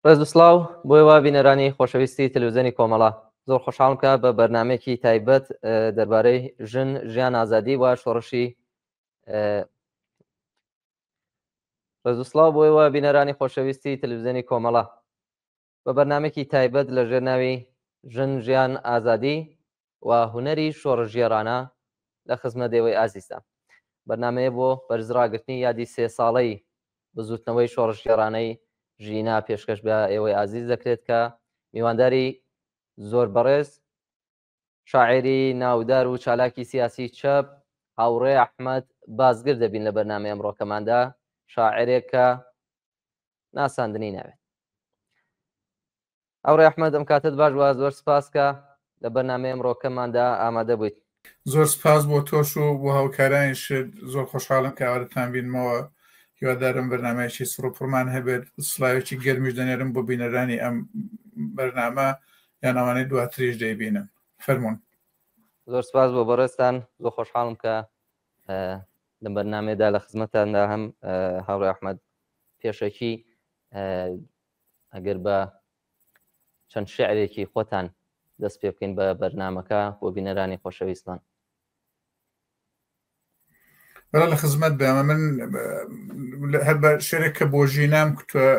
ڕێز و سڵاو بۆی وا بینەرانی خۆشەویستی تەلەڤیزیۆنی کۆمەڵە زۆر خۆشحاڵم کە بە بەرنمەیەکی تایبەت دەربارەی ژن ژیان ئازادی و شۆڕشی ڕێز و سڵاو بۆی وا بینەرانی خۆشەویستی تەلەڤیزیۆنی کۆمەڵە بە بەرنمەیەکی تایبەت لەژێر ناوی ژن ژیان ئازادی و هونەری شۆڕژێرانە لە خزمەت ئێوەی ئازیزە. بەرنمەیە بۆ بەرزڕاگرتنی یادی 3 ساڵەی بزوتنەوەی شۆڕژێرانەی ژینا پێشکەش بە ئێوەی ئازیز دەکرێت کە میوانداری زۆر بەڕێز شاعری ناودار و چالاکی سیاسی چەپ هاوڕێ ئەحمەد بازگر دەبین لە بەرنامەی ئەمڕۆکەماندا، شاعرێک کە ناساندنی ناوێت. هاوڕێ ئەحمەد ئەم کاتت باش وە، زۆر سپاس کە لە بەرنامەی ئەمڕۆکەماندا ئامادە بوویت. زۆر سپاس بۆ تۆش و بۆ هاوکارانیش، زۆر خۆشحاڵم کە ئاواتان بینمەوە. هیوادارم بەرنمەیەکی سڕۆپڕمان هەبێت، سڵاوێکی گەرمیش دەنێرم بۆ بینەرانی ئەم بەرنامە یان ئەوانەی دواتریش دەیبینن. فەرموون. زۆر سپاس بۆ بەڕێستان، زۆر خۆشحاڵم کە لە بەرنامەیەدا لە خزمەتاندا هەم هاوڕێ ئەحمەد پێشەکی ئەگەر بە چەند شعرێکی خۆتان دەست پێ بکەین بە بەرنامەکە بۆ بینەرانی خۆشەویستان. بەڵا لە خزمەت بێمە من هەر بە شێرێک کە بۆ ژینام کوتووە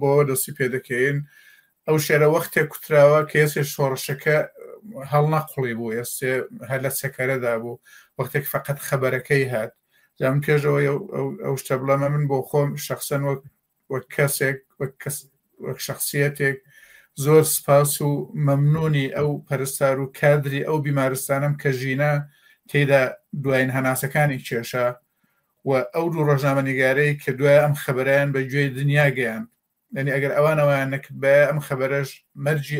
بۆ دەستی پێ دەکەین. ئەو شێرە وەختێک کوتراوە کە ئێسێ شۆڕشەکە هەڵ نەقوڵی بوو، ئێستێ هەر لە سەکەرەدا بوو، وەختێک فقط خەبەرەکەی هات. جا من پێشەوە ئەو شتە بڵەمە من بۆ خۆم شخصەن وەک کەسێک وەک شخصیەتێک زۆر سپاس و مەمنونی ئەو پەرستار و کادری ئەو بیمارستانم کە ژینە تێدا دوایین هەناسەکانی کێشە و ئەو دوو ڕۆژنامەنیگارەی کە دوای ئەم خەبەرەیان بە گوێی دنیا گەیان. یعنی ئەگەر ئەوانەوەیان نەکرد بە ئەم خەبەرەش مەرجی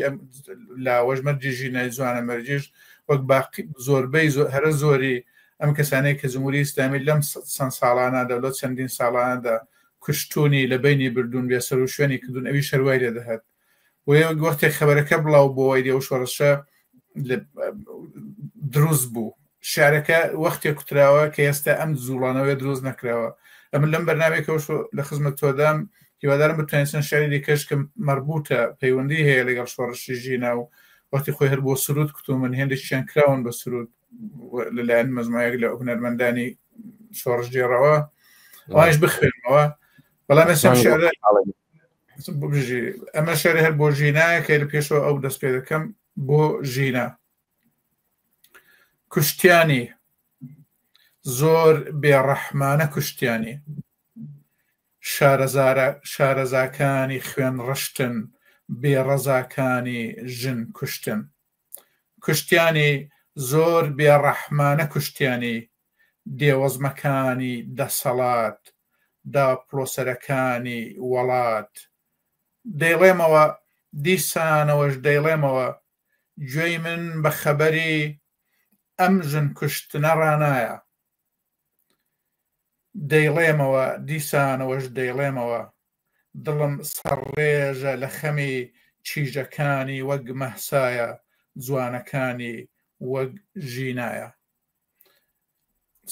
لاوەژ مەرجی ژینای جوانە مەرجیش وەک باقی زۆربەی هەرە زۆری ئەم کەسانەی کە جمهوری ئیسلامی لەم چەند ساڵانەدا لە چەندین ساڵانەدا کوشتونی لە بینی بردوون بێسەر و شوێنی کردوون ئەوی شەروای لێ دەهات. وەختێک خەبەرەکە بڵاو بۆەوەی دێ و شۆڕشە دروست بوو. شارەکە وەختێک کوتراوە کە ئێستا ئەم زوڵانەوەی دروست نەکراوە. ئەمن لەم بەرنامێکەوە لە خزمەت تۆدام هیوادارم بتوانین شاری دیکەش کە مربوطە پەیوەندی هەیە لەگەڵ شۆڕشی ژینا و وەختی خۆی هەر بۆ سرود کتو من هێندێکیان کراون بە سرود لەلایەن مەزمایەک لە هونەرمەندانی شۆڕژێڕەوە ئەوانش بخوێنەوە. بەڵام ئەمە شاری هەر بۆ ژینایە کە لە پێشەوە ئەو دەست پێ دەکەم بۆ ژینا. کوشتیانی زۆر بێڕەحمانە کوشتیانی، شارەزاکانی خوێن ڕشتن، بێڕەزاکانی ژن کوشتن. کوشتیانی زۆر بێڕەحمانە کوشتیانی، دێوەزمەکانی دەسەڵات، داپڵۆسەرەکانی وڵات. دەیڵێمەوە دیسانەوەش دەیڵێمەوە گوێی من بە خەبەری ئەم ژن کوشتنە ڕانایە. دەیڵێمەوە دیسانەوەش دەیڵێمەوە دڵم سەرڕێژە لە خەمی چیژەکانی وەک مەحسایە، جوانەکانی وەک ژینایە.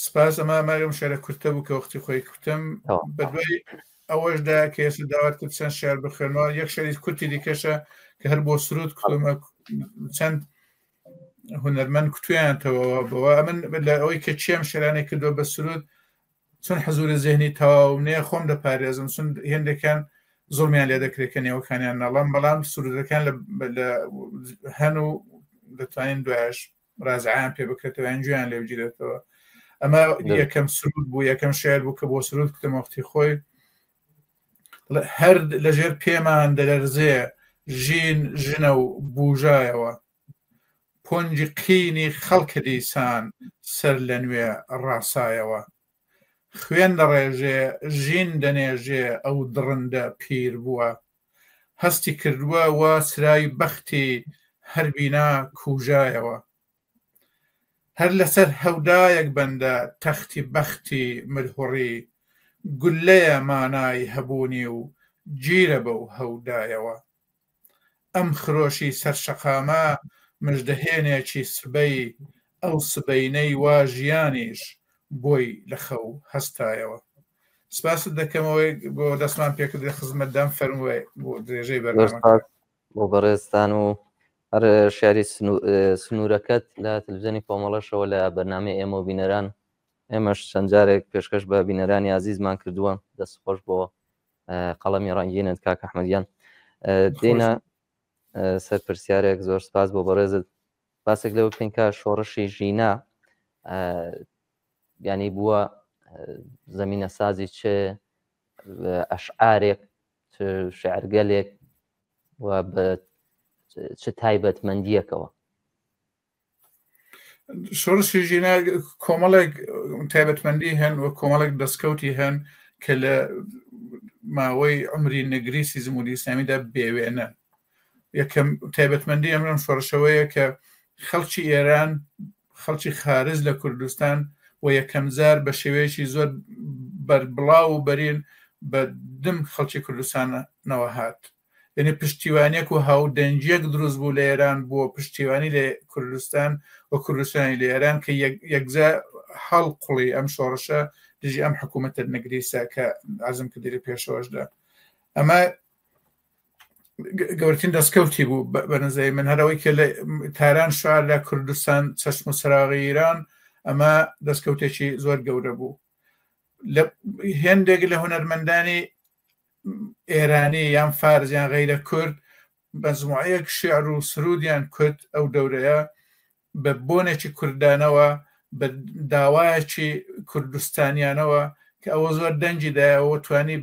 سپاس. ئەمەم شێرە کورتە بوو کە وەختی خۆی کوتم. بەدوای ئەوەشدا کە ئێستا داوات کرد چەند شێر بخوێنەوە. یەک شەری کورتی دیکەشە کە هەر بۆ سرود کوتمە، چەند هونەرمەند کوتویانتەوە بەوە. ئەمن لە ئەوەی کە چێم شێرانێک کردووە بە سرود چون حزوری ذهنی تەواو نییە خۆم دەپارێزم، چون هێندێکیان زۆرمیان لێ دەکرێت کە نێوەکانیان نەڵام، بەڵام سرودەکان هەن و دەتوانین دوایش ڕازعیان پێ بکرێتەوە یان گوێیان لێ بگیرێتەوە. ئەمە یەکەم سرود بوو، یەکەم شێر بوو کە بۆ سرود کتم وەختی خۆی. هەر لەژێر پێمان دەلەرزێ ژین ژنە و بوژایەوە، پۆنجی قینی خەڵکە دیسان سەر لە نوێ ڕاسایەوە. خوێن دەڕێژێ ژین دەنێژێ ئەو دڕندە پیر بووە، هەستی کردووە وا سرای بەختی هەربینا کوژایەوە. هەر لەسەر هەودایەک بەندە تەختی بەختی ملهوڕی، گولەیە مانای هەبوونی و گیرە بەو هەودایەوە. ئەم خرۆشی سەرشەقامە مژدەهێنێکی سبەی، ئەو سبەینەی وا ژیانیش بۆی لە خەو هەستایەوە. سپاس دەکەمەوەی بۆ دەستمان پێکردی خزمەتدان فەرمووی بۆ درێژەی بەرنامە بۆ بەڕێستان و هەر شاری سنوورەکەت لە تلڤیزیۆنی کۆمەڵەشەوە لە بەرنامەی ئێمە و بینەران ئێمەش چەند جارێک پێشکەش بە بینەرانی عزیزمان کردووە دەستخۆش بۆ قەڵەمی ڕەنگینت کاک ئەحمەدیان دێنە سەر پرسیارێک زۆر سپاس بۆ بەڕێزت باسێک لەوە بکەین کە شۆڕشی ژینە ینی بووە زەمینە سازی چ ئەشعارێک شعرگەلێک و بە چ تایبەتمەندیەکەوە شۆڕشی ژینە کۆمەڵێک تایبەتمەندی هەن و کۆمەڵێک دەستکەوتی هەن کە لە ماوەی عمری نەگریسی جمهوری ئیسلامیدا بێوێنە یەکەم تایبەتمەندی ئەم شۆڕشەوەیە کە خەڵکی ئێران خەڵکی خارج لە کوردستان و یەکەم جار بە شێوەیەکی زۆر بەربڵاو و بەرین بە دم خەڵکی کوردستانەوە هات یعنی پشتیوانیەک و هاودەنجیەک دروست بوو لە ئێران بۆ پشتیوانی لە کوردستان و کوردستانی لە ئێران کە یەکجا هەڵقوڵی ئەم شۆڕشە دژی ئەم حکوومەتە نەگریسا کە عەزم کردی لە پێشەوەشدا ئەمە گەورەترین دەستکەوتی بوو بەنزەی من هەرەوەی کە لە تاران شعار لە کوردستان چەشم و سراغی ایران ئەمە دەستکەوتێکی زۆر گەورە بوو هێندێک لە هونەرمەندانی ئێرانی یان فارزیان غەیرە کورد مەجموعەیەک شیعر و سرودیان کورد ئەو دەورەیە بە بۆنێکی کوردانەوە بە داوایەکی کوردستانیانەوە کە ئەوە زۆر دەنجیدایەوە توانی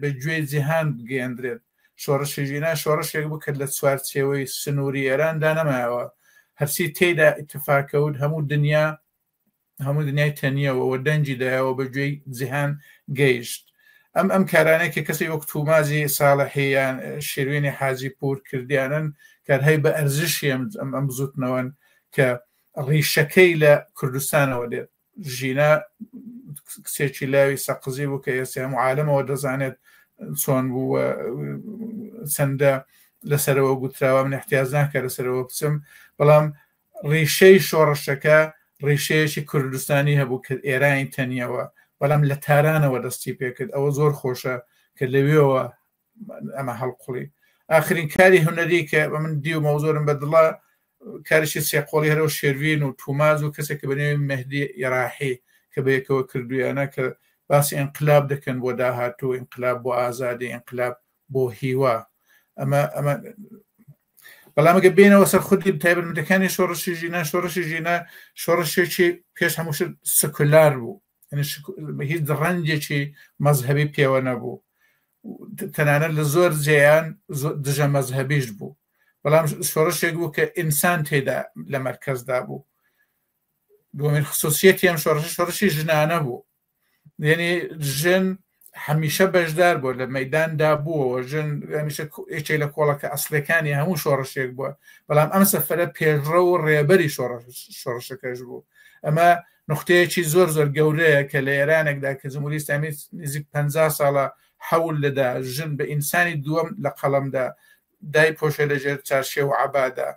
بە گوێی جیهان بگەیەندرێت شۆڕشی ژینە شۆڕشێک بوو کە لە چوارچێوەی سنووری ئێراندا نەمایەوە هەرچی تێیدا ئیتفاقەوت هەموو دنیای تەنیەوە دەنجیدایەوە بە گوێی جیهان گەیشت ئەم کارانێکی کەسی وەک تومازی ساڵحیان شێروێنی حاجی پور کردیانن کارهەی بە ئەرزشی ئەم بزوتنەوەن کە ڕیشەکەی لە کوردستانەوە دێت ژینە کسێکی لاوی سەقزی بوو کە ئێستا هەموو عالەمەوە دەزانێت چۆن بوو چەندە لەسەرەوە گوتراوە من احتیاج ناکە لەسەرەوە بچم بەڵام ڕیشەی شۆڕشەکە ڕیشەیەکی کوردستانی هەبوو کە ئێرانی تەنیەوە بەڵام لە تارانەوە دەستی پێکرد ئەوە زۆر خۆشە کە لەوێەوە ئەمە هەڵقوڵی ئاخرین کاری هونەری کە بە من دی و مەوزۆرم بەدڵە کارێکی سێقۆڵی هەرەوە شێروین و توماز و کەسێک کە بەنێوی مەهدی ئێراحی کە بەیەکەوە کردویانە کە باسی ئینقلاب دەکەن بۆ داهاتوو ئینقلاب بۆ ئازادی ئینقلاب بۆ هیوا ئەمە بەڵامەگە بینەوە سەر خودی تایبەتمەندەکانی شۆڕشی ژینە شۆڕشێکی پێش هەمووش سکولار بوو هیچ ڕەنجێکی مەزهەبی پێوە نەبوو تەنانەت لە زۆر جێیان دژە مەزهەبیش بوو بەڵام شۆڕشێک بوو کە ئینسان تێدا لە مەرکەزدا بوو دومین خصوصیەتی ئەم شۆڕشی ژنانە بوو یعنی ژن هەمیشە بەشدار بوو لە مەیداندا بووەوە ژن هەمیشە یەکێک لە کۆڵەکە ئەسلەکانی هەموو شۆڕشێک بووە بەڵام ئەم سەفەرە پێشڕە و ڕێبەری شۆڕشەکەش بوو ئەمە نقطەیەکی زۆر گەورەیە کە لە ئێرانێکدا کە جمهوری ئیسلامی نزیک 50 ساڵە حەول لەدا ژن بە ئینسانی دووەم لە قەڵەمدا دای پۆشە لەژێر چارشێ و عەبادا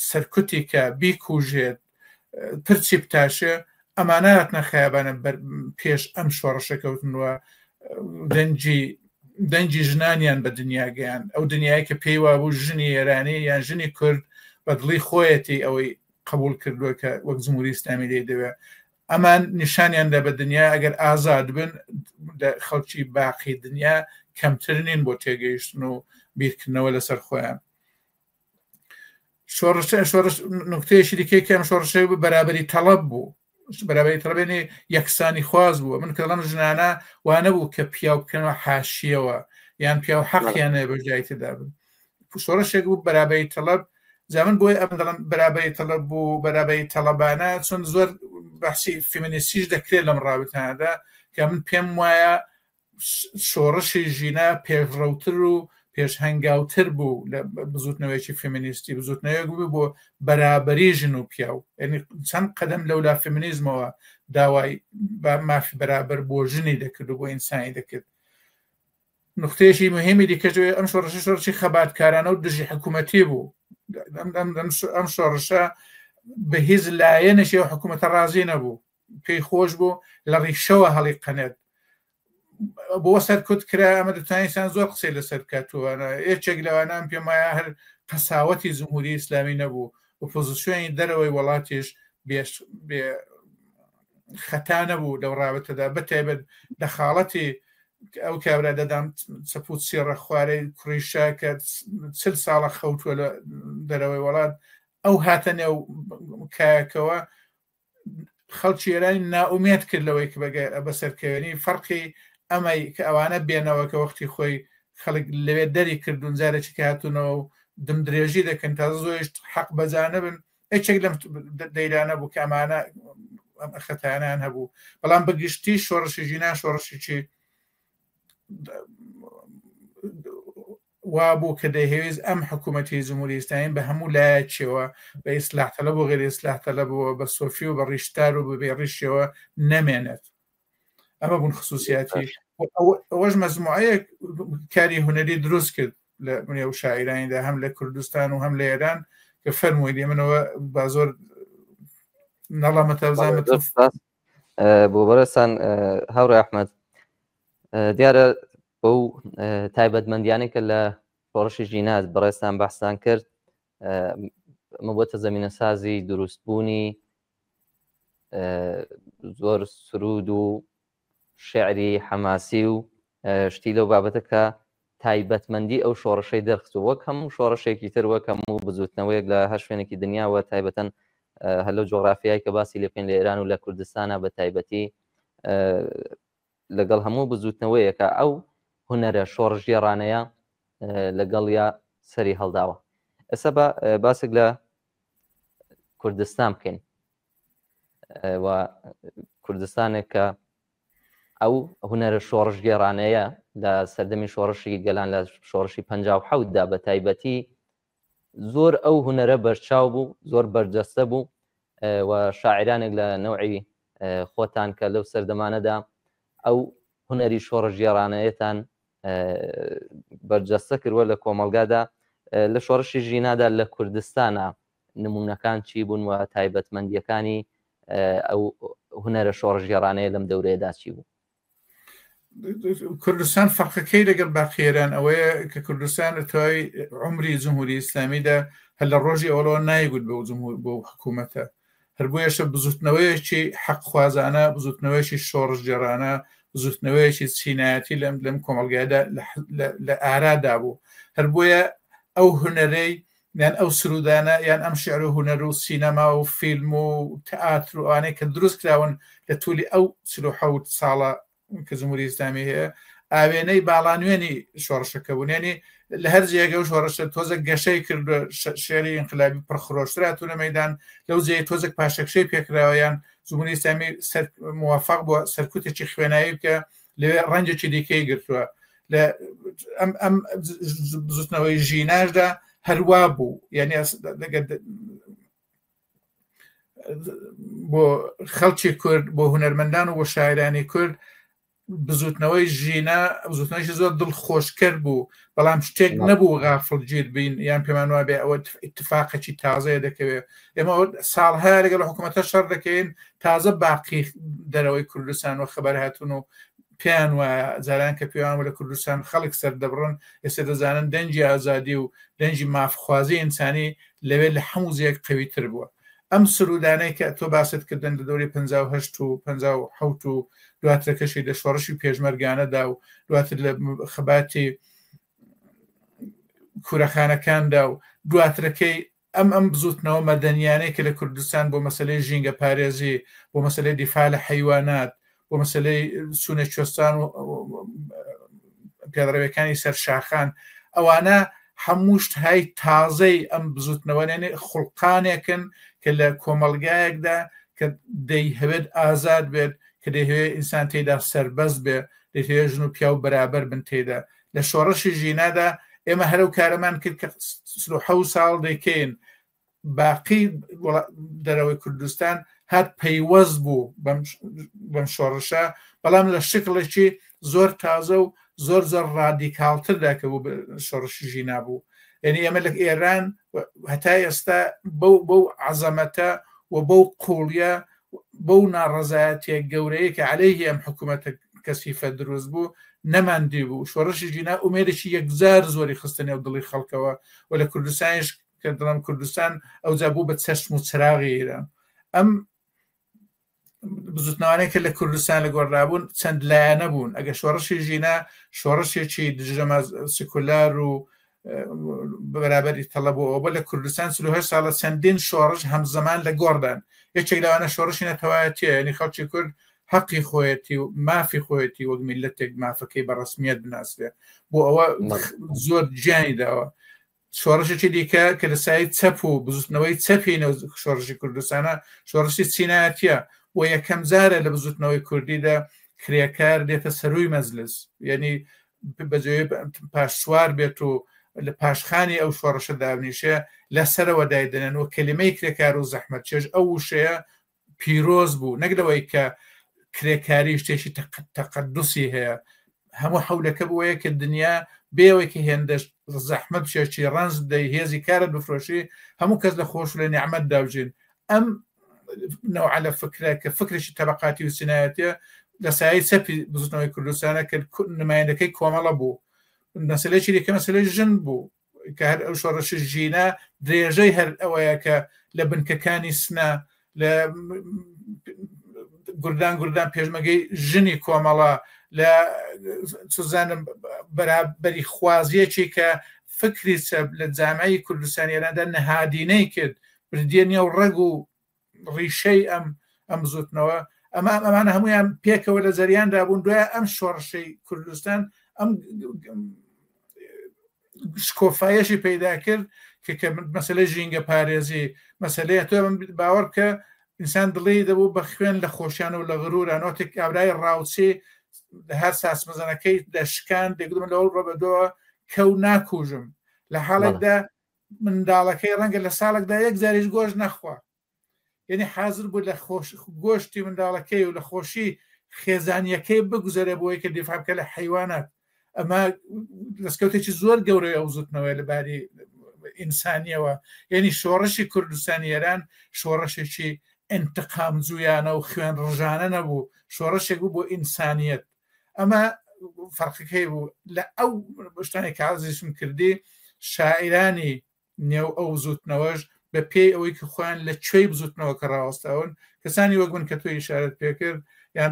سەرکوتی کە بیکوژێت پرچی بتاشێ ئەمانەت نەخایبانە پێش ئەم شۆڕشەکەوتنەوە دەنجی ژنانیان بە دنیاگەیان ئەو دنیای کە پێی وابوو ژنی ئێرانی یان ژنی کورد بە دڵی خۆیەتی ئەوەی قبول کردووە کە وەک جمهوری ئیسلامی لێ دەوێت ئەمان نیشانیاندا بە دنیا ئەگەر ئازاد بن خەڵکی باقی دنیا کەمتر نین بۆ تێگەیشتن و بیرکردنەوە لەسەر خۆیان شۆڕش نقطەیەکی دیکەی کەم شۆڕشەی بوو بەرابەری تەڵەب بوو بەرابەری تەڵەبێنی یەکسانی خواز بووە من کە لەم ژنانە وانە بوو کە پیاو بکەنەوە حاشیەوە یان پیاو حەقیانە بەجای تێدا بن شۆڕشێک بوو بەرابەری تەڵەب زمن بۆی ئەم دەڵم بەرابەری تەڵەب بوو بەرابەری تەڵەبانە چۆن زۆر بەحسی فیمینیستیش دەکرێت لەم ڕابردانەدا کە من پێم وایە شۆڕشی ژینە پێشڕەوتر و پێشهەنگاوتر بوو لە بزوتنەوەیکی فیمینیستی بزوتنەوەیەک بوو بۆ بەرابەری ژن و پیاو یعنی چەند قەدەم لەولا فیمینیزمەوە داوای مافی بەرابەر بۆ ژنی دەکرد و بۆ ئینسانی دەکرد نقطەیەکی مهمی دیکەژەوەی ئەم شۆڕشی خەباتکارانە و دژی حکوومەتی بوو ئەم شۆڕشە بە هیچ لایەنێکی ئەو حکوومەتە ڕازی نەبوو پێی خۆش بوو لە ڕیشەوە هەڵی قەنێت بۆ سەرکوت کرا ئەمە دەتوانیستان زۆر قسەی لەسەر بکاتوانە یەکێک لەوانان پێم وایە هەر قەساوەتی جمهوری ئیسلامی نەبوو ئۆپۆزیسیۆنی دەرەوەی وڵاتیش بێ خەتا نەبوو لەو ڕابەتەدا بەتایبەت لە خاڵەتی ئەو کابرا دەدام چەپوت سێڕە خوارەی کوڕیشا کە 40 ساڵە خەوتووە لە دەرەوەی وڵات ئەو هاتە نێو کایەکەوە خەڵکی ئێرانی ناومێت کرد لەوەی کە بەسەرکەوێنی فەرقی ئەمەی کە ئەوانە بێنەوە کە وەختی خۆی خەڵک لەوێ دەری کردوون جارێکی کاتونەوە و دم درێژی دەکەن تا زۆیش حەق بەجانە بن هیچێک لەم دەیرانە بوو کە ئەمانە خەتایانیان هەبوو بەڵام بەگشتی شۆڕشی ژینا شۆڕشیی وابوو کە دەیهێویست ئەم حکوومەتی جمهوری ئیسلامی بە هەموو لایەکیەوە بە ئیسلاحتەلە بۆ غێر ئیسلاحتەلە بووە بە سۆفی و بە ڕیشتار و بە ڕیشەوە نەمێنێت ئەمە بوون خصوصیاتی ئەوەش مەزموعەیە کاری هونەری دروست کرد لە نێو شاعیرانیدا هەم لە کوردستان و هەم لە ئێران کە فەرمووی منەوە با زۆر نەڵامەتە بزانێت بۆ بەرەستان هاوڕێ ئەحمەد دیارە بەو تایبەتمەندیانەی کە لە شۆڕشی ژینات بەڕێستان بەحسان کرد ئەمە بۆتە زەمینە سازی دروستبوونی زۆر سرود و شعری حەماسی و شتی لەو بابەتە کە تایبەتمەندی ئەو شۆڕشەی دەرخست وەک هەموو شۆڕشێکی تر وەک هەموو بزوتنەوەیەک لە هەر شوێنێکی دنیاوە تایبەتەن هەر لەو جۆغرافیایی کە باسی لێکەین لە ئێران و لە کوردستانە بە تایبەتی لەگەڵ هەموو بزوتنەوەیەکە ئەو هونەرە شۆڕژگێڕانەیە لەگەڵ یا سەری هەڵداوە ئێستا باسێک لە کوردستان بکەین و کوردستانێک کە ئەو هونەرە شۆڕژگێڕانەیە لە سەردەمی شۆڕشی گەلان لە شۆڕشی 57دا بە تایبەتی زۆر ئەو هونەرە بەرچاو بوو زۆر بەرجەستە بوو و شاعرانێک لە نەوعی خۆتان کە لەو سەردەمانەدا ئەو هونەری شۆڕژگێڕانەیەتان بەرجەستە کردووە لە کۆمەلگادا لە شۆڕشی ژینادا لە کوردستانە نمونونەکان چی بوون و تایبەتمەندیەکانی ئەو هونەرە شۆڕژگێڕانەیە لەم دەورەیەدا چی بوو کوردستان فەرقەکەی لەگەڵ باقیێران ئەوەیە کە کوردستان لە توای عمری جمهوری ئیسلامیدا هەر لە ڕۆژی ئەوڵەوە نایگوت بۆ حکوومەتە هەر بۆیەشە بزوتنەوەیەکی حەقخوازانە بزوتنەوەیکی شۆڕژگێڕانە بزوتنەوەیەکی چینایەتی لەم کۆمەلگایدا لە ئارادا بوو هەر بۆیە ئەو هونەرەی یان ئەو سرودانە یان ئەم شعر و هونەر و سینەما و فیلم و تەئاتر و ئانەی کە دروست کراون لە تولی ئەو 37 ساڵە کە جمهوری ئیسلامی هەیە ئاوێنەی باڵانوێنی شۆڕشەکە بوون یعنی لە هەر جێگە و شۆڕشە تۆزێک گەشەی کرد شێری انقلابی پڕخۆشتراتونە مەدان لەو جێ تۆزێک پاشەکشەی پێکراوەیان جمهوری ئیسلامی موافق بووە سەرکوتێکی خوێنایی بکە لەوێ ڕەنجێکی دیکەی گرتووە لە ئەم زوتنەوەی ژیناشدا هەروە بوو یعنی بۆ خەڵکی کورد بۆ هونەرمەندان و بۆ شاعرانی کورد بزوتنەوەی ژینە بزوتنەوەی زۆر دڵخۆشکرد بوو بەڵام شتێک نەبوو غافڵگیر بین یان پێمان وابێ ئەوە اتفاقێکی تازەیە دەکەوێت ئێمە ساڵها لەگەڵ حکوومەتە شەڕ دەکەین تازە باقی دەرەوەی کوردستان و خەبەر هاتون و پیان وایە جاران کە پێیان لە کوردستان خەڵک سەر دەبڕن ئێستا دەزانن دەنجی ئازادی و دەنجی مافخوازی ئینسانی لەوێ لە هەموو زیەک قەویتر بووە ئەم سرودانەی کە تۆ باست کردن لە دەوری 58 و 57 و دواترەکەشی لە شۆڕشی پێشمەرگانەدا و دواتر لە خەباتی کوورەخانەکاندا و دواترەکەی ئەم بزوتنەوە مەدەنیانەی کە لە کوردستان بۆ مەسلەی ژینگە پارێزی بۆ مەسلەی دیفاع لە حەیوانات بۆ مەسلەی سونە کوێستان و پێدەڕەویەکانی سەرشاخان ئەوانە هەمووشت های تازەی ئەم بزوتنەوەێنێ خوڵقانێکن کە لە کۆمەلگایەکدا کە دەیهەوێت ئازاد بێت کە دەیهوێت ئینسان تێدا سەربەست بێ دەیهوێت ژن و پیا و بەرابەر بن تێدا لە شۆڕشی ژینادا ئێمە هەرو کارەمان کرد کە 37 ساڵ دەکەین باقی دەرەوەی کوردستان هات پەیوەست بوو بەم شۆڕشە بەڵام لە شکڵێکی زۆر تازە و زۆر زۆر ڕادیکالتردا کە بوو شۆڕشی ژینا بوو یعنی ئێمە لە ئێران هەتا ئێستا بەو عەزەمەتە و بەو قوڵیە بەو ناڕەزایەتیە گەورەیە کە عەلەیهی ئەم حکوومەتە کەسیفە دروست بوو نەماندی بوو شۆڕشی ژینا ئومێدێکی یەکجار زۆری خستە نێو دڵی خەڵکەوە و لە کوردستانیش کە دڵم کوردستان ئەوجا بوو بە چەشم و چراغی ئێران ئەم بزوتنەوانەیە کە لە کوردستان لە گۆڕابوون چەند لایەنە بوون ئەگە شۆڕشی ژینا شۆڕشێکی دژەمە سکولار و بەرابەری تەڵەب بوو ئەوە لە کوردستان 38 ساڵە چەندین شۆڕش هەمزەمان لە گۆڕدان یەکێک لەوانە شۆڕشی نەتەوایەتیە ینی خەڵکی کورد حەقی خۆیەتی و مافی خۆیەتی وەک میلەتێک مافەکەی بە ڕسمیەت بناسبێ بۆ ئەوە زۆر گیانی داوە شۆڕشێکی دیکە کە لەسایی چەپ و بزوتنەوەی چەپی نێو شۆڕشی کوردستانە شۆڕشی چینایەتیە و یەکەم جارە لە بزوتنەوەی کوردیدا کرێکار دێتە سەروی مەجلس یعنی بەجێ پاشسوار بێت و لە پاشخانی ئەو شۆڕشە دابنیشە لەسەرەوە دایدەنێن و کلمەی کرێکار و زەحمەت چێژ ئەو وشەیە پیرۆز بوو نەکدەوەی کە کرێکاری شتێکی تەقەدوسی هەیە هەموو حەولەکە بووەیە کە دنیا بێەوەیکە هێندە زەحمەت شێکی ڕەنج دەی هێزی کارە بفرۆشی هەموو کەس لە خۆش لە نیعمەت داوژین ئەم نەوع لە فکرە کە فکرێکی تەبەقاتی و سینایەتە لە سایی چەپی بزوتنەوەی کوردستانە کە نمایندەکەی کۆمەڵە بوو مەسلەیەکی دیکە مەسلەی ژن بوو کە هەر ئەو شۆڕشی ژینە درێژەی هەر ئەوەیە کە لە بنکەکانی سنە لە گوردان پێشمەگەی ژنی کۆمەڵە لە سوزانم بەرابەری خوازیەکی کە فکری لە جامعی کوردستانیێراندا نەهادینەی کرد بردیە نێو ڕێگ و ڕیشەی ئەم زوتنەوە ئەمانە هەمویان پێکەوە لە زەریاندا بوون دوایە ئەم شۆڕشەی کوردستان ئەم شکۆفایەشی پەیدا کرد کە مەسلەی ژینگە پارێزی مەسلەیە تۆ باوەڕ بکە ئینسان دڵی دەبوو بە خوێن لە خۆشیان و لە غرورانۆتێک ئابرای ڕاوچی هەر ساسمەزانەکەی دەشکان دەگوتم لەوە ڕۆبەدەوە کەو ناکوژم لە حاڵێکدا منداڵەکەی ڕەنگە لە ساڵێکدا یەک زاریش گۆشت نەخوا یعنی حاضر بوو لە گۆشتی منداڵەکەی و لە خۆشی خێزانیەکەی بگوزارێ بۆی کە دیفاع بکە لە حیوانات ئەمە دەستکەوتێکی زۆر گەورەی ئەو زوتنەوەی لەباری ئینسانیەوە یعنی شۆڕشی کوردستانی ئێران شۆڕشێکی انتقام جویانە و خوێن ڕژانە نەبوو شۆڕشێک بوو بۆ ئینسانیەت ئەمە فەرقەکەی بوو لە ئەو شتانی کازیشم کردی شاعرانی نێو ئەو زوتنەوەش بە پێی ئەوەی کە خۆیان لە کوێی بزوتنەوە کە ڕاوەستاون کەسانی وەگون کە تۆی ئیشارەت پێکرد یان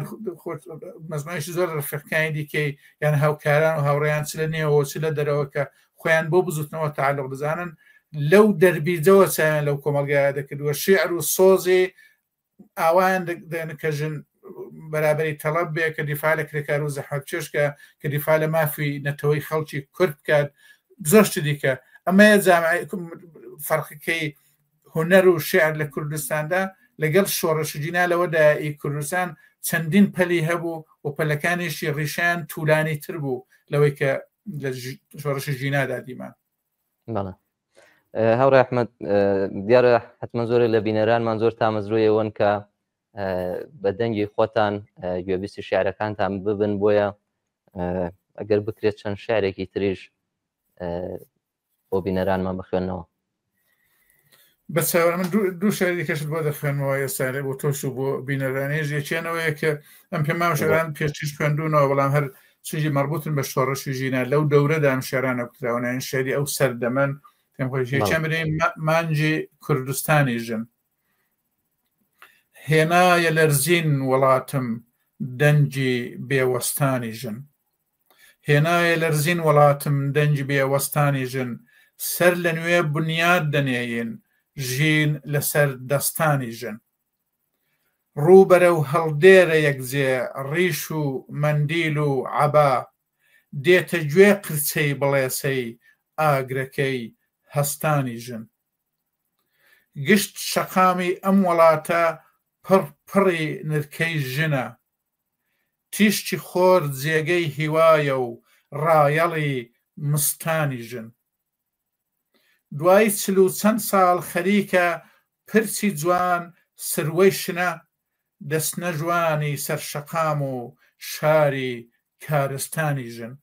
مەزمایشی زۆر ڕفقەکانی دیکەی یان هاوکاران و هاوڕێیان چ لە نێوەوە چ لە دەرەوە کە خۆیان بۆ بزوتنەوە تعالق بزانن لەو دەربیجەوە چیان لەو کۆمەلگایە دەکردووە شیعر و سۆزی ئاوان کە ژن بەرابەری تەڵەب بێ کە دیفاع لە کرێکار و زەحمەت چێشکە کە دیفاع لە مافی نەتەوەی خەڵکی کورد بکات زۆر شتی دیکە ئەمەیە جامعی فەرقەکەی هونەر و شیعر لە کوردستاندا لەگەڵ شۆڕشی جینا لەوەدای کوردستان چەندین پەلی هەبوو و پەلەکانیشی ڕیشان توولانی تر بوو لەوەی کە لە شۆڕشی ژینادا دیمان بەڵێ هەوڕێ ئەحمەد دیارە حتممە زۆرە لە بینەرانمان زۆر تامەزرویەوەن کە بە دەنگی خۆتان گوێبیستی شیعرەکانتان ببن بۆیە ئەگەر بکرێت چەند شعرێکی تریش بۆ بینەرانمان بخوێنەوە بە چاوەڕ من دوو شاری کەشت بۆ دەخوێنەوە ئێستارێ بۆ تۆش و بۆ بینەرانێژ یەکێنەوەیە کە ئەم پێمام شێران پێشتیش خوێندوونەوە بەڵام هەر چیزی مربوطن بە شۆڕشی ژینە لەو دەورەدا ئەم شێرانە کوتراونیان شێری ئەو سەردەمەن پێم خۆش یەکێم بنێ مانجی کوردستانی ژن هێنایە لەرزین وڵاتم دەنجی بێوەستانی ژن هێنایە لەرزین وڵاتم دەنجی بێوەستانی ژن سەر لە نوێ بنیاد دەنێین ژین لەسەر دەستانی ژن ڕوو بەرە و هەڵدێرە یەکجێ ڕیش و مەندیل و عەبا دێتە گوێ قرچەی بڵێسەی ئاگرەکەی هەستانی ژن گشت شەقامی ئەم وڵاتە پڕی نرکەی ژنە تیشتی خۆر جێگەی هیوایە و ڕایەڵی مستانی ژن دوای 40 ساڵ خەریکە پرچی جوان سروەی شنە دەستنە جوانی سەرشەقام و شاری کارستانی ژن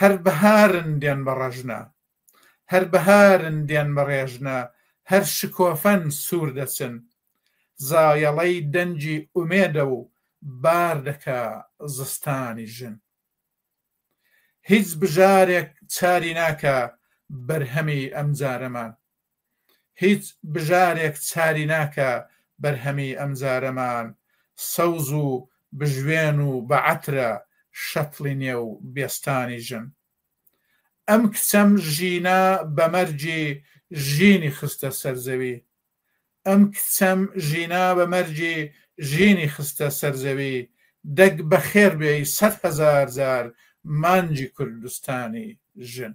هەر بەهارن دێن بە ڕەژنە هەر بەهارن دێن بە ڕێژنە هەر شکۆفەن سوور دەچن زایەڵەی دەنجی ئومێدە و بار دەکا زستانی ژن هیچ بژارێک چاری ناکە بەرهەمی ئەم جارەمان هیچ بژارێک چاری ناکە بەرهەمی ئەم جارەمان سەوز و بژوێن و بەعەترە شەتڵی نێو بێستانی ژن ئەم کچەم ژینە بەمەرجی ژینی خستە سەرزەوی ئەم کچەم ژینا بەمەرجی ژینی خستە سەرزەوی دەگ بەخێر بێی 100,000 جار مانجی کوردستانی ژن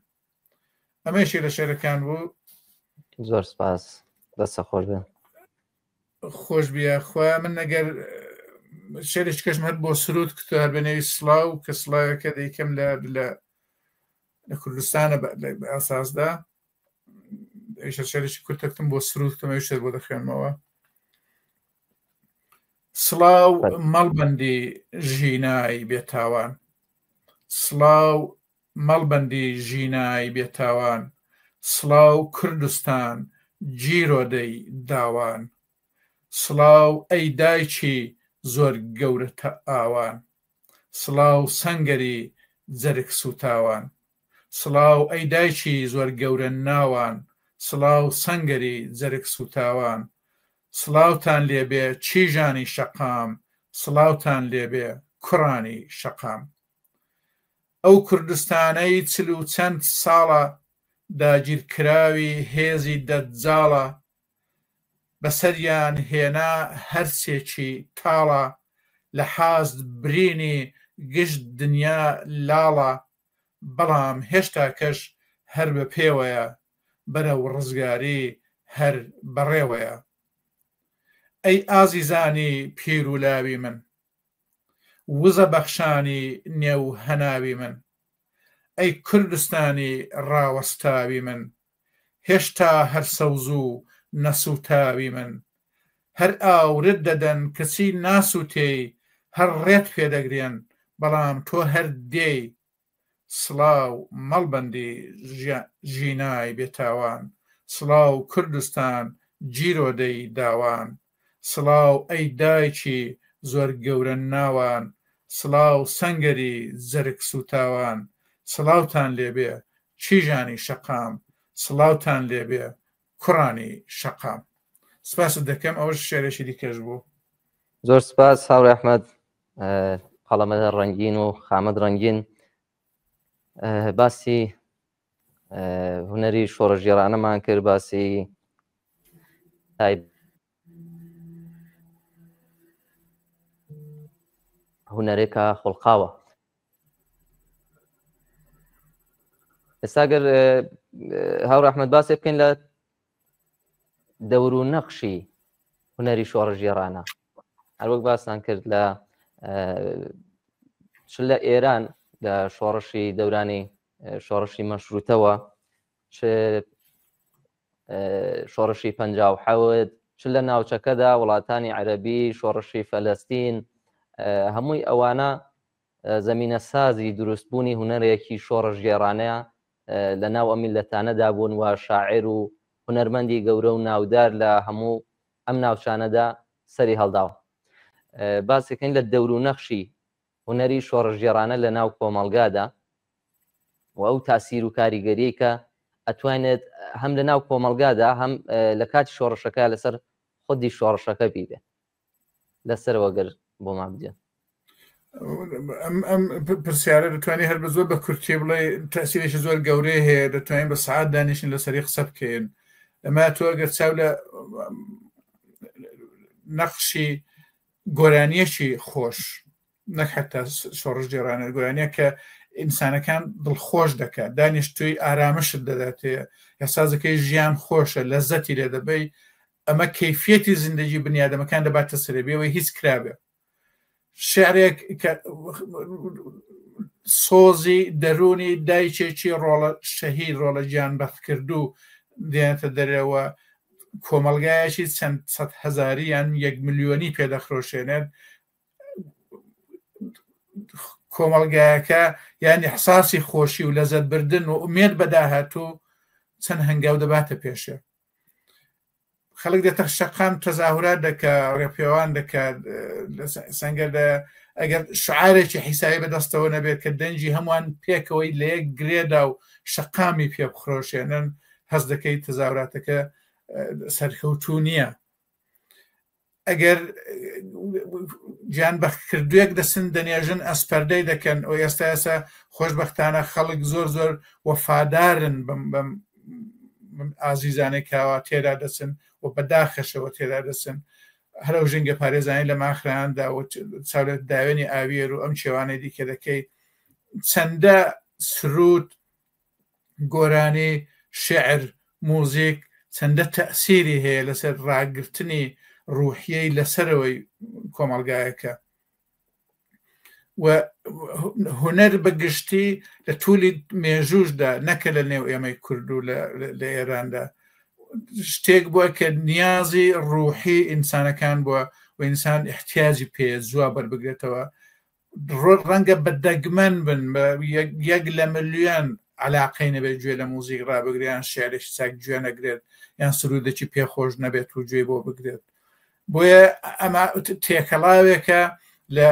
ئەمەشی لە شێرەکان بوو زۆر سپاس دەستە خۆش بێن خۆش بیە خۆ من نەگەر شێرێک کەشم هەر بۆ سرود کتۆ هەر بەنێوی سڵاو کە سڵاوەکە دەیکەم لە کوردستانە بە ئاساسدا شێرێکی کورتەکتم بۆ سرود کەمەوی شێر بۆ دەخوێنمەوە سڵاو مەڵبەندی ژینایی بێتاوان سڵاو مەڵبەندی ژینایی بێتاوان سڵاو کوردستان جیرۆدەی داوان سڵاو ئەی دایکی زۆر گەورە ئاوان سڵاو سەنگەری جەرگ سوتاوان سڵاو ئەی دایکی زۆر گەورە ناوان سڵاو سەنگەری جەرگ سوتاوان سڵاوتان لێبێ چیژانی شەقام سڵاوتان لێبێ کوڕانی شەقام ئەو کوردستانەی 40 و چەند ساڵە داگیرکراوی هێزی دەجاڵە بەسەریان هێنا هەرسێکی تاڵە لە حازد برینی گشت دنیا لاڵە بەڵام هێشتا کەش هەر بە پێوەیە بەرەو ڕزگاری هەر بەڕێوەیە ئەی ئازیزانی پیر و لاوی من وزە بەخشانی نێو هەناوی من ئەی کوردستانی ڕاوەستاوی من هێشتا هەر سەوز و نەسوتاوی من هەر ئاورت دەدەن کەچی ناسووتێی هەر ڕێت پێدەگرێن بەڵام تۆ هەر دێی سڵاو مەڵبەندی ژینای بێتاوان سڵاو کوردستان جیرۆدەی داوان سڵاو ئەی دایکی زۆر گەورە ناوان سڵاو سەنگەری جەرگ سوتاوان سڵاوتان لێبێ چیژانی شەقام سڵاوتان لێبێ کوڕانی شەقام سپاست دەکەم ئەوەش شێرێکی دیکەش بوو زۆر سپاس هاوڕێ ئەحمەد قەڵەمە ڕەنگین و خامەد ڕەنگین باسی هونەری شۆڕەژێرانەمان کرد باسی هونەرێکە خۆڵقاوە ئێستا گەر هاوڕێ ئەحمەد باسێ بکەین لە دەور و نەقشی هونەری شۆڕەژێرانە هەروەک باسان کرد لە چ لە ئێران لە شۆڕشی دەورانی شۆڕشی مەشروتەوە چ شۆڕشی 57 چ لە ناوچەکەدا وڵاتانی عەرەبی شۆڕشی فەلەستین هەمووی ئەوانە زەمینە سازی دروستبوونی هونەرێکی شۆڕەژێرانەیە لە ناو ئەم میلەتانەدا بوون و شاعیر و هونەرمەندی گەورە و ناودار لە هەموو ئەم ناوچانەدا سەری هەڵداوە باسێکەین لە دەور و نەخشی هونەری شۆڕەژێرانە لە ناو کۆمەڵگادا و ئەو تاسیر و کاریگەریەی کە ئەتوانێت هەم لە ناو کۆمەڵگادا هەم لە کاتی شۆڕشەکە لەسەر خودی شۆڕشەکە بیبێ لەسەرەوە گەر بۆمان بدێن ئەم پرسیارە دەتوانێت هەر بە زۆر بە کورتی بڵێ تاسیرێکی زۆر گەورەی هەیە دەتوانین بە سەعات دانیشن لەسەری قسە بکەین ئەمە تۆ ئەگەر چاو لە نەخشی گۆرانیەکی خۆش نەک حتا شۆڕژێرانە گۆرانیە کە ئینسانەکان دڵخۆش دەکات دانیشتووی ئارامشت دەداتێ ئێسازەکەی ژیان خۆشە لەزەتی لێ دەبەی ئەمە کەیفیەتی زیندگی بنیادەمەکان دەباتە سەرێ بێەوەی هیچ کرابێ شعرێک سۆزی دەرونی دایکێکی ڕۆڵە شەهید ڕۆڵە گیان بەفکردو دێنێتە دەرەوە کۆمەلگایەکی چەند سەد هەزاریان 1 ملیۆنی پێدەخرۆشێنێت کۆمەلگایەکە یانی حساسی خۆشی و لەزەت بردن و ئومێد بەداهاتوو چەند هەنگاو دەباتە پێشێ خەڵک دێتە شەقام تەزاهورات دەکات ڕێپێوان دەکات سەنگەردە ئەگەر شعارێکی حیسایی بەدەستەوە نەبێت کە دەنجی هەمووان پێکەوەی لە یەک گرێدا و شەقامی پێ بخڕۆشێنن هەست دەکەی تەزاوراتەکە سەرکەوتوو نییە. ئەگەر گیانبەختکردوویەک دەسن دەنێژن ئەسپەردەی دەکەن ئەو ئێستا خۆشبەختانە خەڵک زۆر وەفادارن بەم ئازیزانەی کاوا تێدا دەچن و بەداخەشەوە تێدا دەچن هەرو ژنگە پارێزانی لە ماخراندا و چاولێت داوێنی ئاوێر و ئەم شێوانەی دیکە دەکەی چەندە سرود گۆرانی شعر موزیک چەندە تەئسیری هەیە لەسەر ڕاگرتنی ڕوحیەی لەسەرەوەی کۆمەڵگایەکە و هونەر بەگشتی لە توولی مێژوشدا نەکە لە نێو ئێمەی کورد و لە ئێراندا شتێک بووە کە نیازی ڕوحی ئینسانەکان بووە و ئینسان احتیاجی پێ زووە بەربگرێتەوە ڕەنگە بەدەگمەن بن بە یەک لە ملیۆن علاقەی نەبێت گوێ لە موزیک ڕابگریان شعرێکی چاک گوێ نەگرێت یان سرودێکی پێخۆش نەبێت و گوێ بۆ بگرێت بۆیە ئەمە تێکەڵاوێکە لە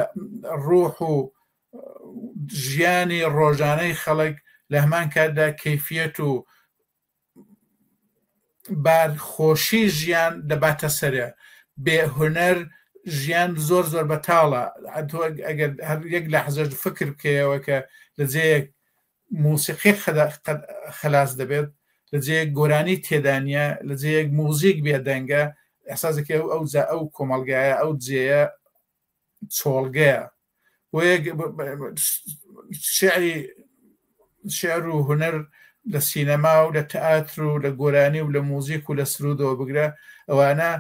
ڕوح و ژیانی ڕۆژانەی خەڵک لە هەمان کاتدا کەیفیەت و بارخۆشی ژیان دەباتە سەرە بێ هونەر ژیان زۆر بەتاڵە ئەگەر هەر یەک لە حەزەر فکر بکەیەوە کە لە جەیەک موسیقی خلاص دەبێت لە جەیەک گۆرانی تێدانە لە جەیەک موزیک بێدەنگە ئەحساسێکی ئەو کۆمەڵگایە ئەو جێیە چۆڵگەیە شعر و هونەر لە سینەما و لە تەئاتر و لە گۆرانی و لە موزیک و لە سرودەوە بگرە ئەوانە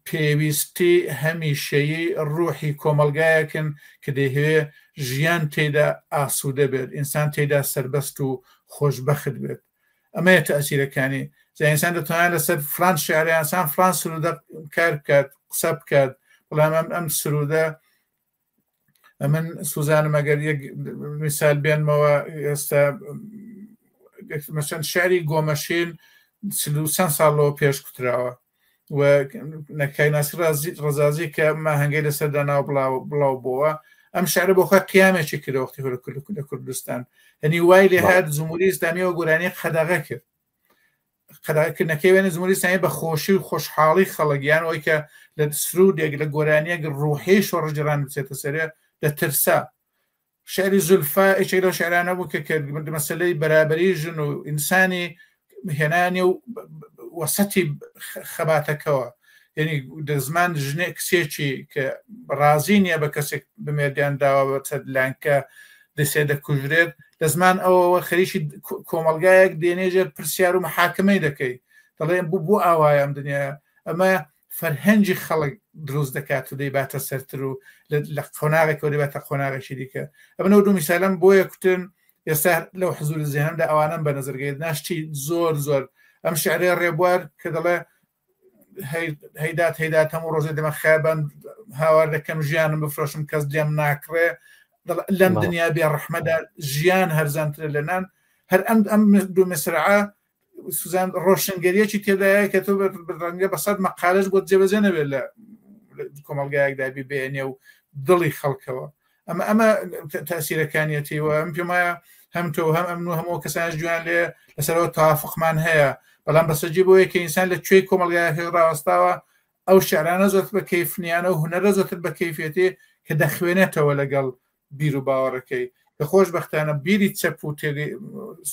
پێویستی هەمیشەیی ڕوحی کۆمەڵگایەکن کە دەیهوێ ژیان تێدا ئاسوودە بێت ئینسان تێدا سەربەست و خۆشبەخت بێت ئەمەیە تەئسیرەکانی ئینسان دەتوانێت لەسەر فلان شعرەیانسان فلان سرودە کار بکات قسە بکات بەڵام ئەم سرودە من سوزانم ئەگەر یەک میسال بێنمەوە ئێستا مەسەن شعری گۆمەشین 30 ساڵەوە پێش کوتراوە و نەکای ناسی ڕەزازی کە ماهەنگەی لەسەردا ناو بڵاو بووە ئەم شعرە بۆ خۆی قیامێکی کردە وەختی لە کوردستان هەنی وای لێ هات جمهوری ئیسلامیەوە گۆرانی قەدەغە کرد قەدەغەکردنەکەی وێنە جمهوری ئیسلامی بە خۆشی و خۆشحاڵی خەڵکیان ئەوەی کە لە سرودێک لە گۆرانیەک ڕوحی شۆڕژێران بچێتە سەرێ دەترسا شعری زولفا ئێچێک لەو شعرانە بوو کە مەسەلەی بەرابەری ژن و ئینسانی هێنانی و وەسەتی خەباتەکەوە یعنی دەزمان ژنێ کسێکی کە ڕازی نییە بە کەسێک بمێردیان داوە بە چەند لانکە دەسێ دەکوژرێت دەزمان ئەوەوە خەریکی کۆمەڵگایەک دێنێژێ پرسیار و محاکمەی دەکەی دەڵێن بوو ئاوایە ئەم دنیا ئەمە فەرهەنگی خەڵک دروست دەکات و دەیباتە سەرتر و لە قۆناغێکەوە دەباتە قۆناغێکی دیکە ئەمەەوە دوو میسالەم بۆیە کوتن ئێستا لەو حزور زیێنمدا ئەوانم بە نەزەرگەیت ناشتی زۆر ئەم شعرێ ڕێبوار کە دەڵێ هەیدات هەموو ڕۆژێ دەمە خابان هاوار دەکەم ژیانم بفرۆشم کەس دێم ناکڕێ لەم دنیا بێ ڕەحمەدا ژیان هەرزانترە لەنان هەر ئەم دوو مسرعە سوزان ڕۆشنگەریەکی تێدایە کە تۆ ڕەنگە بە سەد مەقالەش بۆ جێبەجێ نەبێت لە کۆمەڵگایەکدا بێنێ و دڵی خەڵکەوە ئەمە تەسیرەکانیەتیوە ئەم پێمایە هەم تۆ هەم ئەمن و هەموو کەسانش جوان لێ لەسەرەوە تەوافقمان هەیە بەڵام بەسەرجی بۆیە کە ئینسان لە کوێی کۆمەڵگایەکە ڕاوەستاوە ئەو شعرانە زۆرتر بە کەیفنیانە و هونەرە زۆرتر بە کەیفێتی کە دەخوێنێتەوە لەگەڵ بیر و باوەڕەکەی کە خۆشبەختانە بیری چەپ و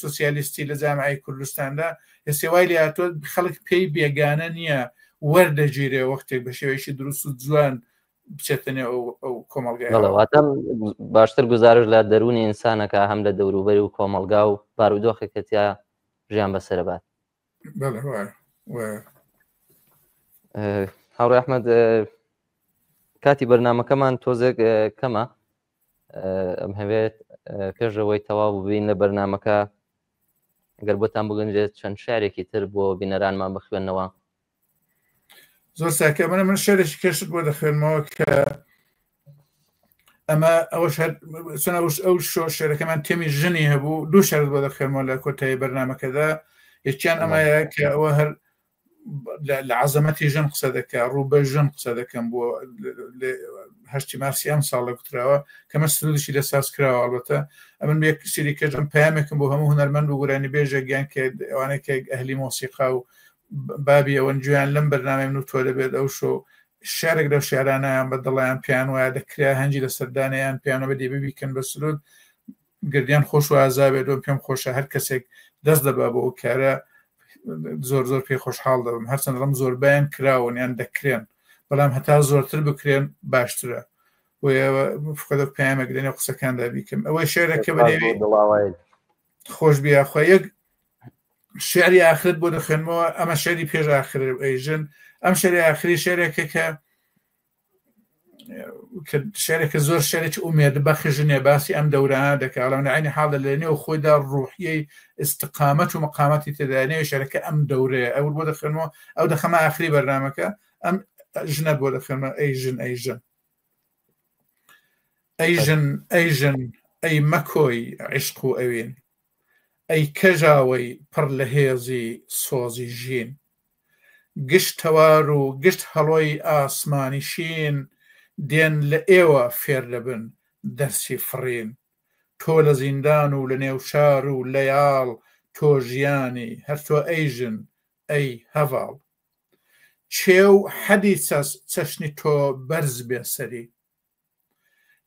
سوسیالیستی لە جامعەی کوردستاندا هێسێوای لێ هاتووە خەڵک پێی بێگانە نییە وەردەگیرێ وەختێک بە شێوەیەکی دروست و جوان بچێتنێ ئەو کۆمەڵگایواتە باشتر گزارش لە دەرونی ئینسانەکە هەم لە دەوروبەری و کۆمەڵگا و بارودۆخێکەتیا ژیان بەسەرەبات. هاوڕێ ئەحمەد کاتی بەرنامەکەمان تۆزێک کەمە ئەم هەوێت پێشەوەی تەواو ببین لە بەرنامەکە ئەگەر بۆتان بگەنجێت چەند شارێکی تر بۆ بینەرانمان بخوێنەوە. زۆر ساکە من شارێکی کەشت بۆ دەخوێنمەوە کە ئەمە ئەو شێرەکەمان تێمی ژنی هەبوو دوو شارت بۆ دەخوێنمەوە لە کۆتایی بەرنامەکەدا یەکیان ئەمەیە کە ئەوە هەر لە عەزەمەتی ژن قسە دەکە ڕوو بە ژن قسە دەکەم بۆ 8 مارسی ئەم ساڵ لەگوتراوە کەمە سرودشی لە ساز کراوە ئەڵبەتە ئەمن بێک سری کەژم پامێکم بۆ هەموو هونەرمەند و گورانی بێژە گیان کە ئەوانەیە ئەهلی مۆسیقا و بابی ئەوەن جویان لەم بەرنامەی من و تۆ دەبێت ئەو شۆ شارێک لەو شارانیان بە دڵیان پیان وایە دەکرا هەنجی لە سەردانیان پیانە بە دێبە بیکەن بە سرود گردیان خۆش و ئازابێت و پێم خۆشە هەر کەسێک دەست دەبا بۆ ئەو کارە زۆر زۆر پێی خۆشحاڵ دەبم هەرچەند ڕم زۆربیان کراون یان دەکرێن بەڵام هەتا زۆرتر بکرێن باشترە فقدە پامێک دێنێ قسەکاندا بیکەم ئەوەی شێرەکە بەێوی خۆش بیاخوا یەک شعری ئاخرت بۆ دەخێنمەوە ئەمە شعری پێش ئاخر ئەیژن ئەم شعری ئاخری شعرێکە کە شعرێکە زۆر شعرێکی ئومێد بەخژنێ باسی ئەم دەورانە دەکاڵەوە عینی حاڵە لە نێو خۆیدا ڕوحیەی استقامەت و مقامەتی تێدانێ شعرەکە ئەم دەورەیە ئەو بۆ دەخێنەوە ئەو دەخەمە ئاخری بەرنامەکە ئەم ژنە بۆ دەخێنەوە ئەیژن ئەیژن ئەیژن ئەیژن ئەی مەکۆی عیشق و ئەوین ئەی کەژاوەی پڕ لە هێزی سۆزی ژین گشت تەوار و گشت هەڵۆی ئاسمانی شین دێن لە ئێوە فێر دەبن دەرسی فڕین تۆ لە زیندان و لە نێو شار و لە یاڵ تۆ ژیانی هەر تۆ ئەیژن ئەی هەڤاڵ چێو حەدی چەشنی تۆ بەرز بێ سەری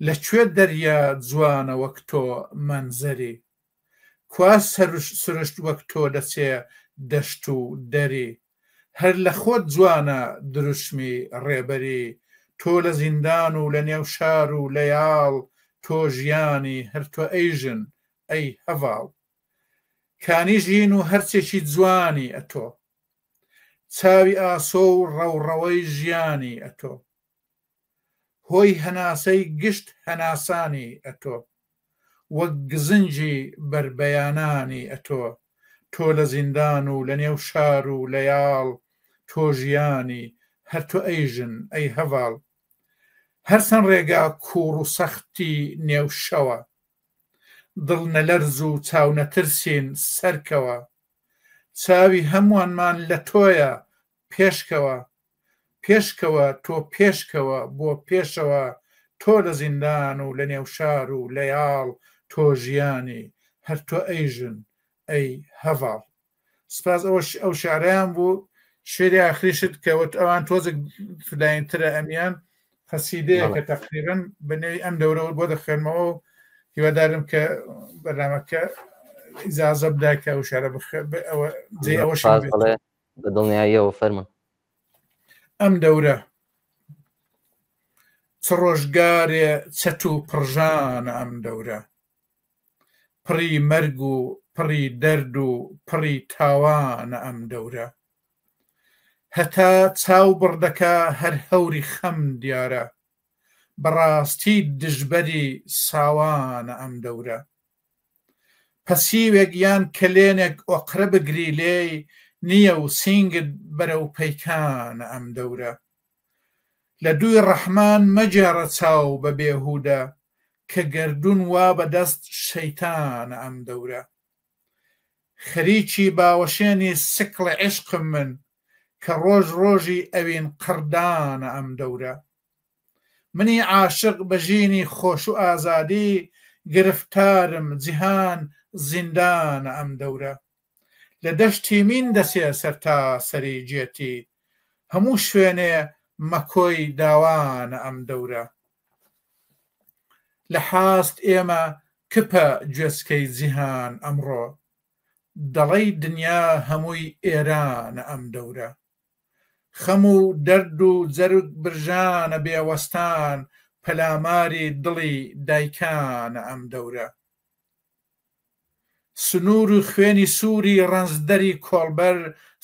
لەکوێ دەریا جوانە وەک تۆ مەنزەری کوا سرشت وەک تۆ دەچێ دەشت و دەری هەر لە خۆت جوانە دروشمی ڕێبەری تۆ لە زیندان و لە نێو شار و لە یاڵ تۆ ژیانی هەر تۆ ئەیژن ئەی هەڤاڵ کانی ژین و هەرچێکی جوانی ئەتۆ چاوی ئاسۆ و ڕەوڕەوەی ژیانی ئەتۆ هۆی هەناسەی گشت هەناسانی ئەتۆ وەک گزنجی بربەیانانی ئەتۆ تۆ لە زیندان و لە نێو شار و لە یاڵ تۆ ژیانی هەر تۆ ئەیژن ئەی هەڤاڵ هەرچەند ڕێگا کوڕ و سەختی نێو شەوە دڵ نەلەرز و چاو نەترسین سەرکەوە چاوی هەمووانمان لە تۆیە پێشکەوە پێشکەوە تۆ پێشکەوە بۆ پێشەوە تۆ لە زیندان و لە نێو شار و لە یاڵ تۆ ژیانی هەر تۆ ئەیژن ئەی هەڤاڵ سپاس ئەو شعرەیان بوو شێری ئاخریشت کەوت ئەوان تۆزێک فلاینترە ئەمیان قەسیدەیە کە تەقریبەن بەنێوی ئەم دەورەوە بۆ دەخێنمەوە و هیوادارم کە بەرنامەکە ئیجازە بدا کە ئەو شارە جێ ئەوەش بە دڵنیاییەوە فەرمە ئەم دەورە چ ڕۆژگارێ چەت و پڕژانە ئەم دەورە پڕی مەرگ و پڕی دەرد و پڕی تاوانە ئەم دەورە هەتا چاو بڕدەکە هەر هەوری خەم دیارە بەڕاستی دژبەری ساوانە ئەم دەورە پەسیوێک یان کلێنێک ئۆقرە بگری لێی نییە و سینگت بەرەو پەیکانە ئەم دەورە لە دووی ڕەحمان مەجێڕە چاو بە بێهودە کە گەردون وا بەدەست شەیتانە ئەم دەورە خەریکی باوەشێنی سکڵە عیشقم من کە ڕۆژ ڕۆژی ئەوین قڕدانە ئەم دەورە منی عاشق بە ژینی خۆش و ئازادی گرفتارم جیهان زیندانە ئەم دەورە لە دەشتی مین دەسێ سەرتا سەری جێتی هەموو شوێنێ مەکۆی داوانە ئەم دەورە لە حاست ئێمە کپە گوێسکەی جیهان ئەمڕۆ دەڵێی دنیا هەمووی ئێرانە ئەم دەورە خەم و دەرد و جەرگ برژانە بێوەستان پەلاماری دڵی دایکانە ئەم دەورە سنوور و خوێنی سووری ڕەنزدەری کۆڵبەر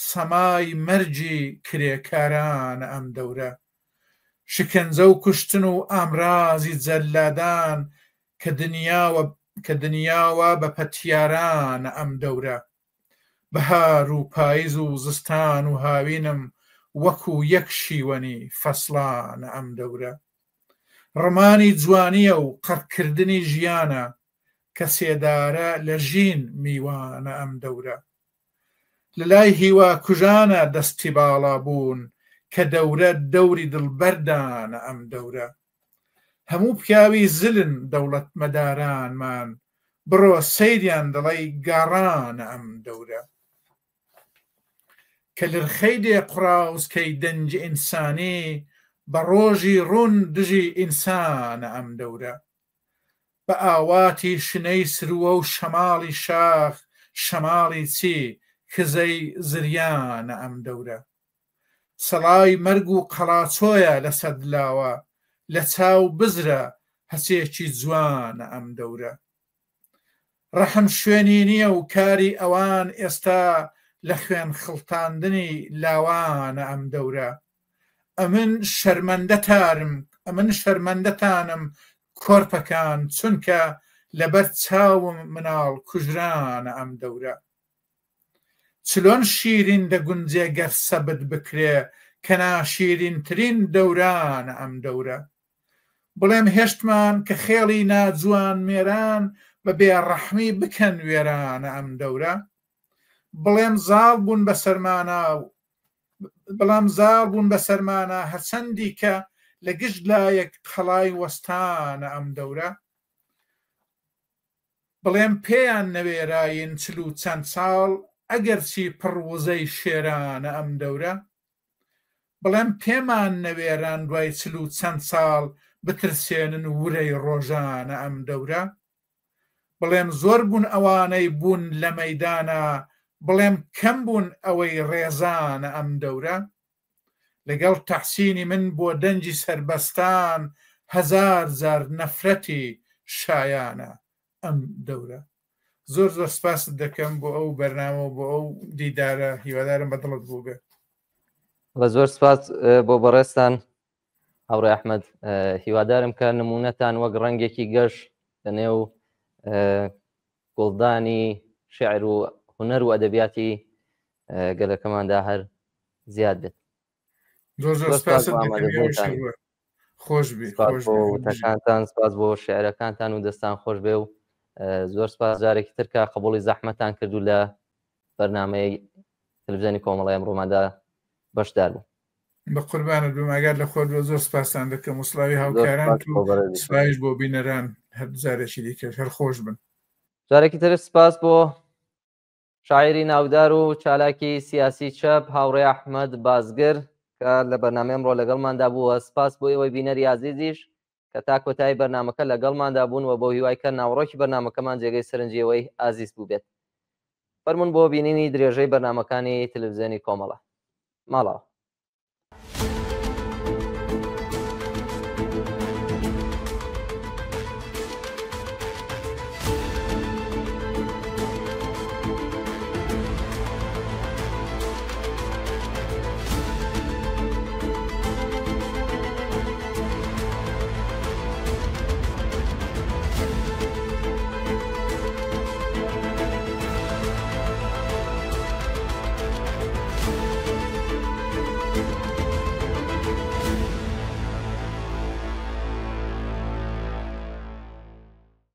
سەمای مەرجی کرێکارانە ئەم دەورە شکنجە و کوشتن و ئامرازی جەلادان کە دنیاوە بە پەتیارانە ئەم دەورە بەهار و پاییز و زستان و هاوینم وەکو یەک شیوەنی فەسڵانە ئەم دەورە ڕمانی جوانیە و قەرکردنی ژیانە کە سێدارە لە ژین میوانە ئەم دەورە لە لای هیوا کوژانە دەستی باڵا بوون کە دەورە دەوری دڵبەردانە ئەم دەورە هەموو پیاوی زلن دەوڵەت مەدارانمان بڕۆ سەیریان دەڵی گاڕانە ئەم دەورە کە لرخەی دێ قوڕاوزکەی دەنج ئینسانی بە ڕۆژی ڕوون دژی ئینسانە ئەم دەورە بە ئاواتی شنەی سرووە و شەماڵی شاخ شەماڵی چی کزەی زریانە ئەم دەورە سەڵای مەرگ و قەڵاچۆیە لە سەدلاوە لە چاو بزرە هەچێکی جوانە ئەم دەورە ڕەحم شوێنی نییە و کاری ئەوان ئێستا لە خوێن خڵتاندنی لاوانە ئەم دەورە ئەمن شەرمەندەتانم کۆرپەکان چونکە لەبەر چاوم مناڵ کوژرانە ئەم دەورە چلۆن شیرین دەگونجێ گەر سەبت بکرێ کە ناشیرینترین دەورانە ئەم دەورە بڵێم هێشتمان کە خێڵی ناجوان مێران بە بێڕەحمی بکەن وێرانە ئەم دەورە بڵێم زاڵ بوون بە سەرمانە هەرچەندی کە لە گشت لایەک قەڵای وەستانە ئەم دەورە بڵێم پێیان نەوێراین چل و چەند ساڵ ئەگەرچی پڕوزەی شێرانە ئەم دەورە بڵێم پێمان نەوێران دوای چل و چەند ساڵ بترسێنن ورەی ڕۆژانە ئەم دەورە بڵێم زۆر بوون ئەوانەی بوون لە مەیدانە بڵێم کەم بوون ئەوەی ڕێزانە ئەم دەورە لەگەڵ تەحسینی من بۆ دەنجی سەربەستان هەزار جار نەفرەتی شایانە ئەم دەورە زۆر زۆر سپاست دەکەم بۆ ئەو بەرنامە بۆ ئەو دیدارە هیوادارم بەدڵت بوو بێ بە زۆر سپاس بۆ بەڕێستان هاوڕێ ئەحمەد هیوادارم کە نمونەتان وەک ڕەنگێکی گەشت لە نێو گوڵدانی شێعر و هونەر و ئەدەبیاتی گەلەکەماندا هەر زیاد بێت زۆر زۆر سپاس خۆش وتەکانتان سپاس بۆ شێعرەکانتان و دەستان خۆش بێ و زۆر سپاس جارێکی ترکە قبوڵی زەحمەتان کردو لە بەرنامەی تەلەڤیزیۆنی کۆمەڵای ئەمڕۆماندا بەشدار بوو بە قوربانت بم ئاگات لە خۆت بۆ زۆر سپاسان دەکەم وسڵاوی هاوکاران و سپایش بۆ بینەران هەر جارێکی دیکەش هەر خۆش بن جارێکی تر سپاس بۆ شاعری ناودار و چالاکی سیاسی چەپ هاوڕێ ئەحمەد بازگر کە لە بەرنامەی ئەمڕۆ لەگەڵماندا بووە سپاس بۆ ئێوەی بینەری عەزیزیش کە تا کۆتایی بەرنامەکە لەگەڵماندا بوون و بۆ هیوایکە ناوڕۆکی بەرنامەکەمان جێگەی سەرنجیەوەی ئازیز بوو بێت فەرمون بۆ بینینی درێژەی بەرنامەکانی تەلەڤیزیۆنی کۆمەڵە ماڵەوە